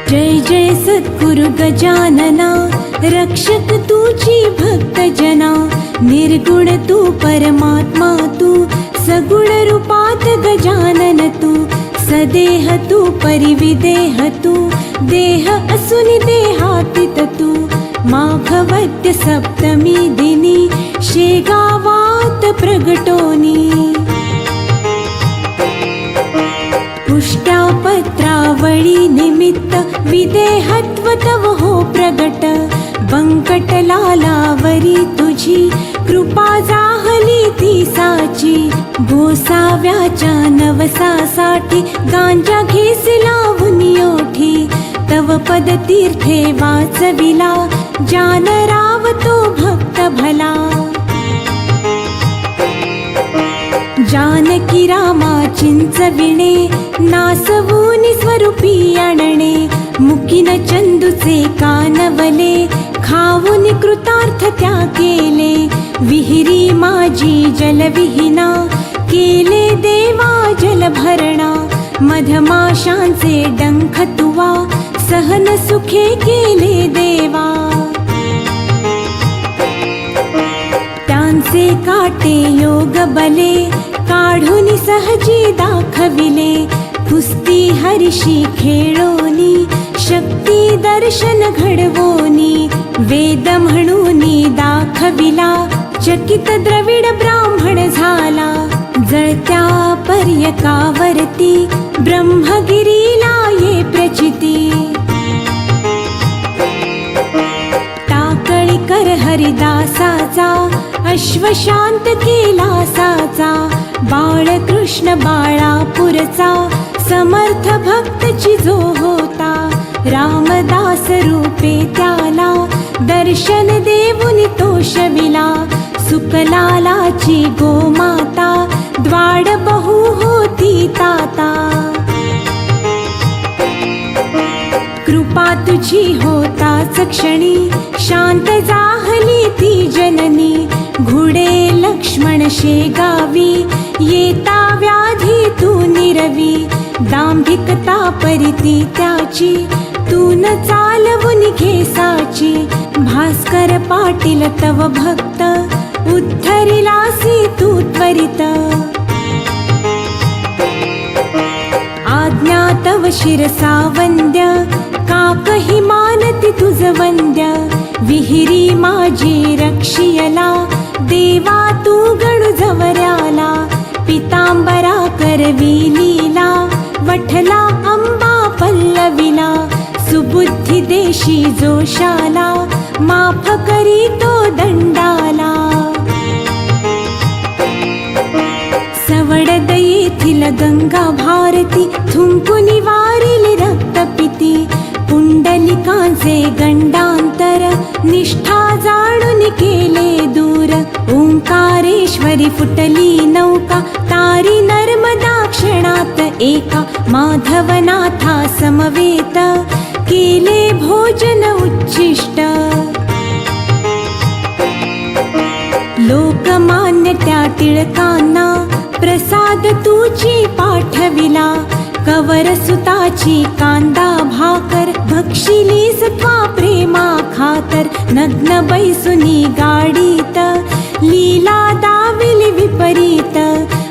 जय जय सद्गुरु गजानना, रक्षक तुझी भक्त जना. निर्गुण तू परमात्मा तू, सगुण रूपात गजानन तू. सदेह तू परिविदेह तू, देह असुनि देहातीत तू. माघवद्य सप्तमी दिनी, शेगावात प्रगटोनी. पुष्ट्या पत्रावळी निमित्त, विदेहत्व तव हो प्रगट. बंकटलालावरी तुझी, कृपा जाहली ती साची. गोसाव्याच्या नवसासाठी, गांजा घेसिला उनियोठी. तव पद तीर्थे वाचविला, जानराव तो भक्त भला. जानकी रामा चिंचविणे, नासवूनि स्वरूपी आणणे. मुकीन चंदूचे कानवले, खाऊनि कृतार्थ त्या केले. विहिरी माझी जलविहीना, केले देवा जलभरणा. मधमाशांचे डंख तुवा, सहन सुखे केले देवा. त्यांचे काटे योग बले, काढून सहजी दाखविले. कुस्ती हरिशी खेळोनी, शक्ती दर्शन घडवोनी. वेद म्हणूनी दाखविला, चकित द्रविड ब्राह्मण झाला. जळत्या पर्यकावरती, ब्रह्मगिरीला ये प्रचिती. टाकळीकर हरिदासाचा, अश्वशांत केला साचा. बाळकृष्ण बाळापूरचा, समर्थ भक्त चिजो होता. रामदास रूपे त्याला, दर्शन देऊन तोषविला. सुकलालाची गोमाता, द्वाड बहु होती ताता. कृपा तुझी होताच क्षणी, शांत जाहली ती जननी. घुडे लक्ष्मण शेगावी, येता व्याधी तू निरवी. दांभिकता परिती त्याची, तू न चालवून घेसाची. भास्कर पाटील तव भक्त, उद्धरिलासी तू त्वरित. आज्ञा तव शिरसा वंद्य, काकही मानती तुझ वंद्य. विहिरी माझी रक्षियला, देवा तू गणु जवऱ्याला. पितांबरा करवी लीला, वठला अंबा पल्लविला. सुबुद्धी देशी जोशाला, माफ करी तो दंडाला. सवडद येथील गंगा भारती, थुंकुनी वारिली रक्तपिती. पुंडलिकांचे गंडांतर, निष्ठा जाणून केले दूर. ओंकारेश्वरी फुटली नौका, तारी नर्मदा क्षणात एका. माधवनाथा समवेत, केले भोजन उच्छिष्ट. लोकमान्य त्या टिळकांना, प्रसाद तुझी पाठविला. कवर सुताची कांदा भाकर, भक्षिली सत्वा प्रेमा खातर. नग्न बैसुनी गाडीत, लीला दाविली विपरीत.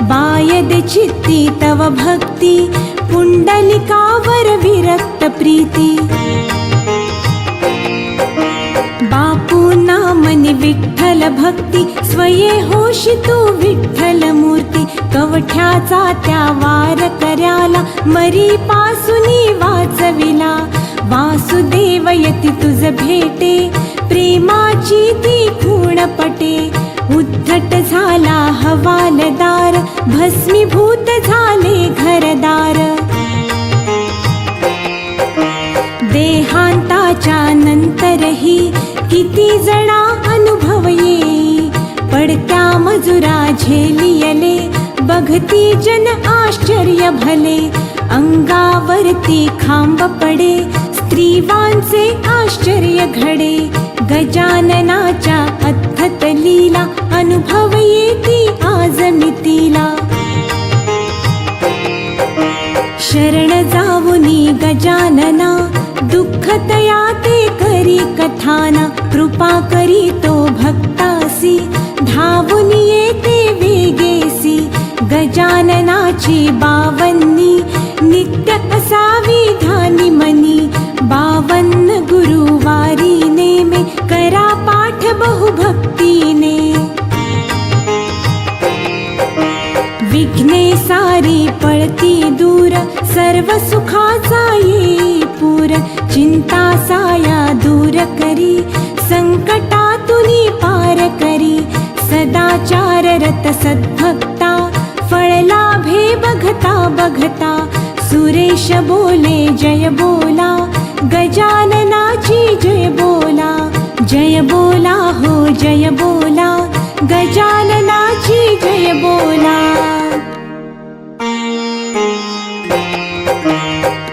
बायद चित्ती तव भक्ती, पुंडलिकावर विरक्त प्रीती. बापूंना मनी विठ्ठल भक्ती, स्वये होशी तू विठ्ठल मूर्ती. कवठ्याचा त्या वार कर्याला, मरी पासुनी वाचविला. वासुदेव यती तुझ भेटे, प्रेमाची ती खूण पटे. उद्धट झाला हवालदार, भस्मीभूत झाले घरदार. देहांताच्या नंतरही, किती जणा अनुभव येई. पडत्या मजुरा झेलियले, बघती जन आश्चर्य भले. अंगावरती खांब पडे, स्त्रीवांचे आश्चर्य घडे. गजाननाच्या अद्भुत लीला, अनुभव येती आज मितीला. शरण जाऊनी गजानना, दुःख तया ते करी कथाना. कृपा करी तो भक्तासी, धावून येते वेगेसी. गजाननाची 52 नित्य असावी ध्यानी मनी. 52 गुरुवारी नेमे, करा पाठ बहु भक्तीने. विघ्ने सारी पळती दूर, सर्व सुखाचा येई पूर. चिंता साया दूर करी, संकटातुनी पार करी. सदाचार रत सद्भक्ता, फळ लाभे बघता बघता. सुरेश बोले जय बोला, गजाननाची जय बोला. जय बोला हो जय बोला, गजाननाची जय बोला.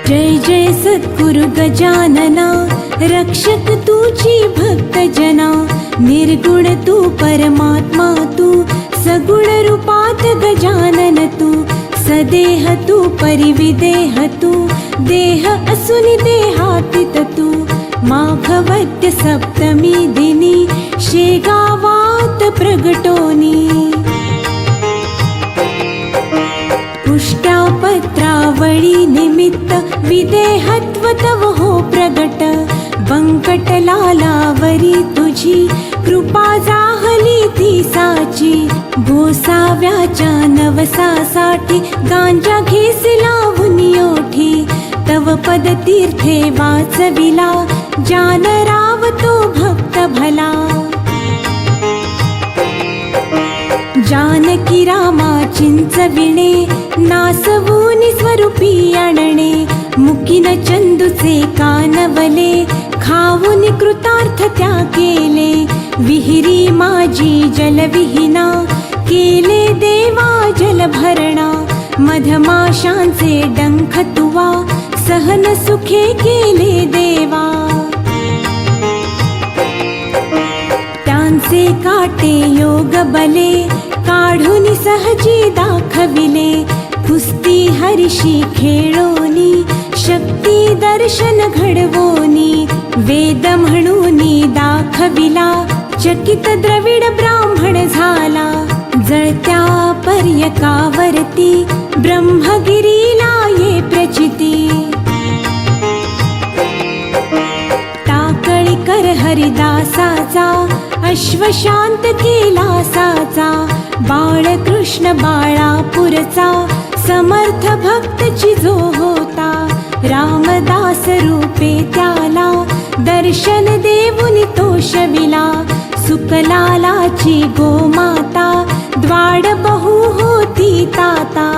जय जय सद्गुरु गजानना, रक्षक तुझी भक्त जना. निर्गुण तू परमात्मा तू, सगुण रूपात गजानन तू. सदेह तू परिविदेह तू, देह असुनि देहातीत तू. माघवद्य सप्तमी दिनी, शेगावात प्रगटोनी. पुष्ट्या पत्रावळी निमित्त, विदेहत्व तव हो प्रगट. बंकटलालावरी तुझी, कृपा जाहली ती साची. गोसाव्याच्या नवसासाठी, गांजा घेसिला उनियोठी. तव पद तीर्थे वाचविला, जानराव तो भक्त भला. जानकी रामा चिंचविणे, नासवूनि स्वरूपी आणणे. मुकीन चंदूचे कानवले, खाऊन कृतार्थ त्या केले. विहिरी माझी जलविहीना, केले देवा जलभरणा. मधमाशांचे डंख तुवा, सहन सुखे केले देवा. त्यांचे काटे योग बले, काढून सहजी दाखविले. कुस्ती हरिशी खेळोनी, शक्ती दर्शन घडवोनी. वेद म्हणूनी दाखविला, चकित द्रविड ब्राह्मण झाला. जळत्या पर्यकावरती, ब्रह्मगिरीला ये प्रचिती. टाकळीकर हरिदासाचा, अश्वशांत केला साचा. बाळकृष्ण बाळापूरचा, समर्थ भक्तची जो होता. रामदास रूपे त्याला, दर्शन देऊन तो शविला. सुकलालाची गोमाता, द्वाड बहु होती ताता.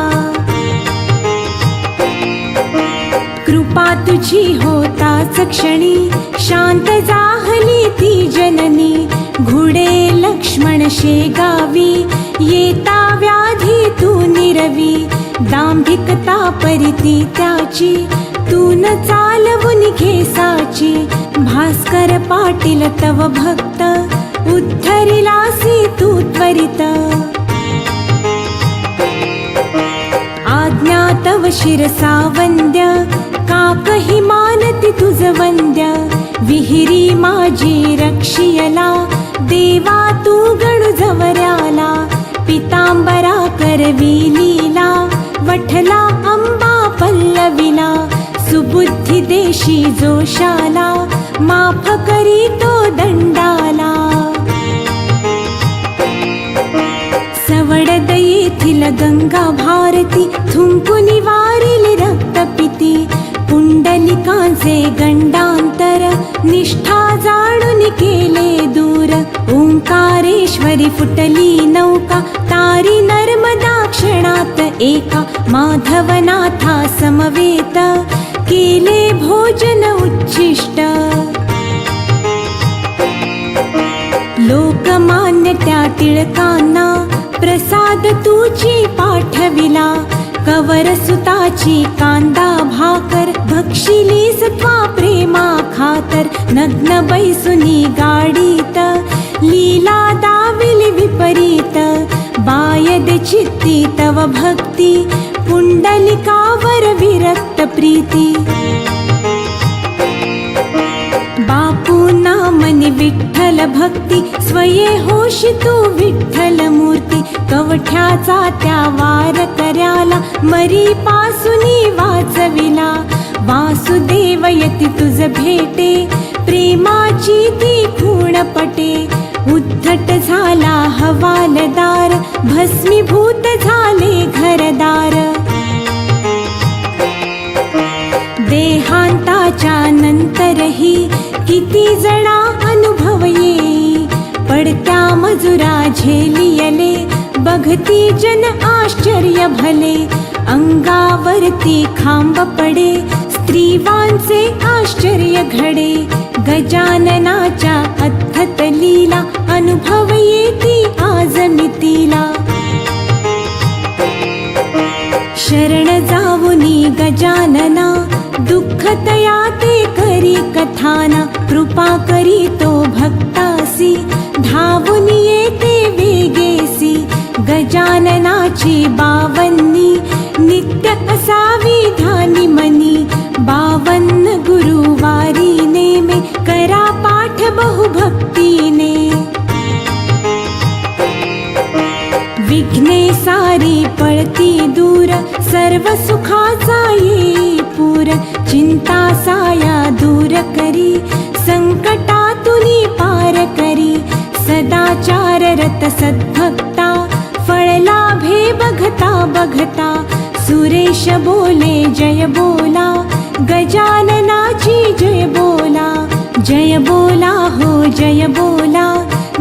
कृपा तुझी होताच क्षणी, शांत जाहली ती जननी. घुडे लक्ष्मण शेगावी, येता व्याधी तू निरवी. दांभिकता परिती त्याची, तू न चालवून घेसाची. भास्कर पाटील तव भक्त, उद्धरिलासी तू त्वरित. आज्ञा तव शिरसा वंद्य, काकही मानती तुझ वंद्य. विहिरी माझी रक्षियला, देवा तू गणु जवऱ्याला. पितांबरा करवी लीला, वठला अंबा पल्लविला. सुबुद्धी देशी जोशाला, माफ करी तो दंडाला. सवडद येथील गंगा भारती, थुंकुनी वारिली रक्तपिती. पुंडलिकांचे गंडांतर, निष्ठा जाणून केले दूर. ओंकारेश्वरी फुटली नौका, तारी नर्मदा क्षणात एका. माधवनाथा समवेत, केले भोजन उच्छिष्ट. लोकमान्य त्या टिळकांना, प्रसाद तुझी पाठविला. कवर सुताची कांदा भाकर, भक्षिली सत्वा प्रेमा खातर. नग्न बैसुनी गाडीत, लीला दाविली विपरीत. बायद चित्ती तव भक्ती, पुंडलिकावर विरक्त प्रीती बापूंना मनी विठ्ठल भक्ती स्वये होशी तू विठ्ठल मूर्ती कवठ्याचा त्या वार कर्याला मरी पासुनी वाचविला वासुदेव यती तुझ भेटे प्रेमाची ती खूण पटे उद्धट झाला हवालदार भस्मीभूत झाले घरदार देहांताच्या नंतरही किती जणा अनुभव येई पडत्या मजुरा झेलियले बघती जन आश्चर्य भले अंगावरती खांब पडे स्त्रीवांचे आश्चर्य घडे गजाननाच्या अद्भुत लीला अनुभव येती आज मितीला शरण जाऊनी गजानना दुःख तया ते करी कथाना कृपा करी तो भक्तासी धावून येते वेगेसी गजाननाची बावन्नी नित्य असावी ध्यानी मनी 52 गुरुवारी नेमे करा पाठ बहुभक्तीने विघ्ने सारी पळती दूर सर्व सुखाचा येई पूर चिंता साया दूर करी संकटातुनी पार करी सदाचार रत सद्भक्ता फळ लाभे बघता बघता सुरेश बोले जय बोला गजाननाची जय बोला हो जय बोला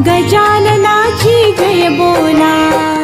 गजाननाची जय बोला।